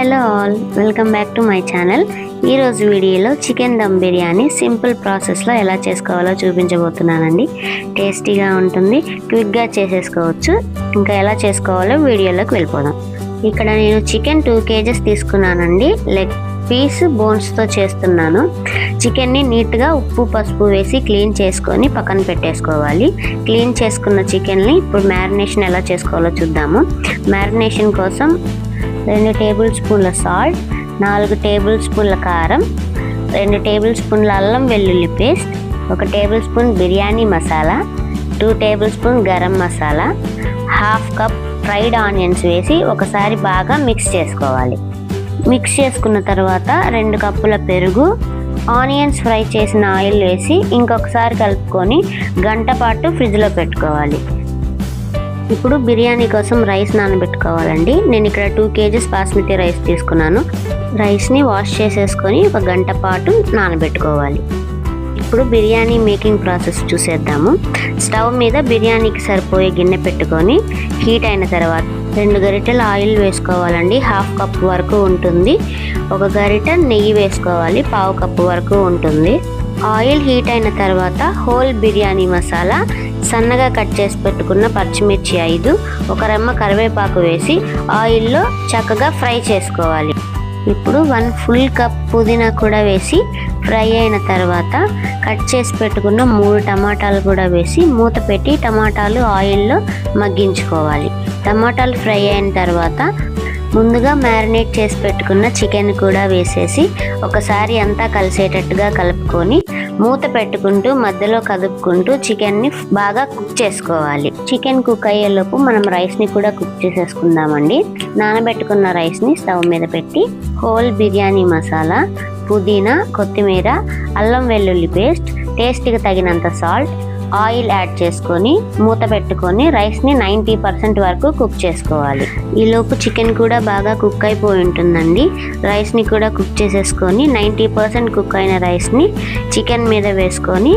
Hello all, welcome back to my channel. ఈరోజు వీడియోలో chicken dum biryani simple ప్రాసెస్లో ఎలా చేసుకోవాలో చూపించబోతున్నానండి. టేస్టీగా ఉంటుంది, క్విక్గా చేసేసుకోవచ్చు. ఇంకా ఎలా చేసుకోవాలో వీడియోలోకి వెళ్ళిపోదాం. ఇక్కడ నేను చికెన్ 2 kgs తీసుకున్నానండి. లెగ్ పీస్ బోన్స్తో చేస్తున్నాను. చికెన్ని నీట్గా ఉప్పు పసుపు వేసి క్లీన్ చేసుకొని పక్కన పెట్టేసుకోవాలి. క్లీన్ చేసుకున్న చికెన్ని ఇప్పుడు మ్యారినేషన్ ఎలా చేసుకోవాలో చూద్దాము. మ్యారినేషన్ కోసం 2 టేబుల్ స్పూన్ల సాల్ట్, 4 టేబుల్ స్పూన్ల కారం, 2 టేబుల్ స్పూన్ల అల్లం వెల్లుల్లి paste, 1 tablespoon biryani masala, 2 tablespoon garam masala, 1/2 cup fried onions వేసి ఒకసారి బాగా మిక్స్ చేసుకోవాలి. మిక్స్ చేసుకున్న తర్వాత 2 కప్పుల పెరుగు, ఆనియన్స్ ఫ్రై చేసిన ఆయిల్ వేసి ఇంకొకసారి కలుపుకొని గంట పాటు ఫ్రిడ్జ్లో పెట్టుకోవాలి. ఇప్పుడు బిర్యానీ కోసం రైస్ నానబెట్టుకోవాలండి. నేను ఇక్కడ 2 kgs బాస్మతి రైస్ తీసుకున్నాను. రైస్ని వాష్ చేసేసుకొని 1 గంట పాటు నానబెట్టుకోవాలి. ఇప్పుడు బిర్యానీ మేకింగ్ ప్రాసెస్ చూసేద్దాము. స్టవ్ మీద బిర్యానీకి సరిపోయే గిన్నె పెట్టుకొని హీట్ అయిన తర్వాత 2 గరిటెల ఆయిల్ వేసుకోవాలండి. 1/2 కప్ వరకు ఉంటుంది. 1 గరిటె నెయ్యి వేసుకోవాలి. 1/2 కప్పు వరకు ఉంటుంది. ఆయిల్ హీట్ అయిన తర్వాత హోల్ బిర్యానీ మసాలా, సన్నగా కట్ చేసి పెట్టుకున్న పచ్చిమిర్చి 5, 1 రెమ్మ కరివేపాకు వేసి ఆయిల్లో చక్కగా ఫ్రై చేసుకోవాలి. ఇప్పుడు 1 ఫుల్ కప్ పుదీనా కూడా వేసి ఫ్రై అయిన తర్వాత కట్ చేసి పెట్టుకున్న 3 టమాటాలు కూడా వేసి మూత పెట్టి టమాటాలు ఆయిల్లో మగ్గించుకోవాలి. టమాటాలు ఫ్రై అయిన తర్వాత ముందుగా మ్యారినేట్ చేసి పెట్టుకున్న చికెన్ కూడా వేసేసి ఒకసారి అంతా కలిసేటట్టుగా కలుపుకొని మూత పెట్టుకుంటూ మధ్యలో కదుపుకుంటూ చికెన్ని బాగా కుక్ చేసుకోవాలి. చికెన్ కుక్ అయ్యేలోపు మనం రైస్ని కూడా కుక్ చేసేసుకుందామండి. నానబెట్టుకున్న రైస్ని స్టవ్ మీద పెట్టి హోల్ బిర్యానీ మసాలా, పుదీనా, కొత్తిమీర, అల్లం వెల్లుల్లి పేస్ట్, టేస్ట్కి తగినంత సాల్ట్, ఆయిల్ యాడ్ చేసుకొని మూత పెట్టుకొని రైస్ని 90% వరకు కుక్ చేసుకోవాలి. ఈలోపు చికెన్ కూడా బాగా కుక్ అయిపోయి ఉంటుందండి. రైస్ని కూడా కుక్ చేసేసుకొని 90% కుక్ అయిన రైస్ని చికెన్ మీద వేసుకొని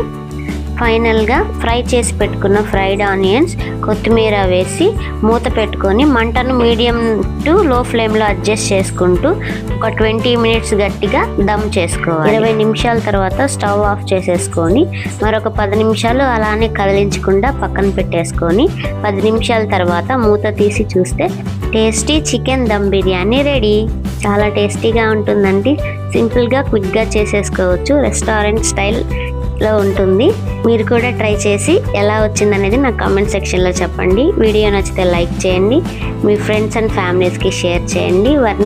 ఫైనల్గా ఫ్రై చేసి పెట్టుకున్న ఫ్రైడ్ ఆనియన్స్, కొత్తిమీర వేసి మూత పెట్టుకొని మంటను మీడియం టు లో ఫ్లేమ్లో అడ్జస్ట్ చేసుకుంటూ ఒక 20 మినిట్స్ గట్టిగా దమ్ చేసుకోవాలి. 20 నిమిషాల తర్వాత స్టవ్ ఆఫ్ చేసేసుకొని మరొక 10 నిమిషాలు అలానే కదిలించకుండా పక్కన పెట్టేసుకొని 10 నిమిషాల తర్వాత మూత తీసి చూస్తే tasty chicken dum biryani ready. చాలా టేస్టీగా ఉంటుందండి. సింపుల్గా క్విక్గా చేసేసుకోవచ్చు. రెస్టారెంట్ స్టైల్లో ఉంటుంది. మీరు కూడా ట్రై చేసి ఎలా వచ్చిందనేది నాకు కామెంట్ సెక్షన్లో చెప్పండి. వీడియో నచ్చితే లైక్ చేయండి. మీ ఫ్రెండ్స్ అండ్ ఫ్యామిలీస్కి షేర్ చేయండి.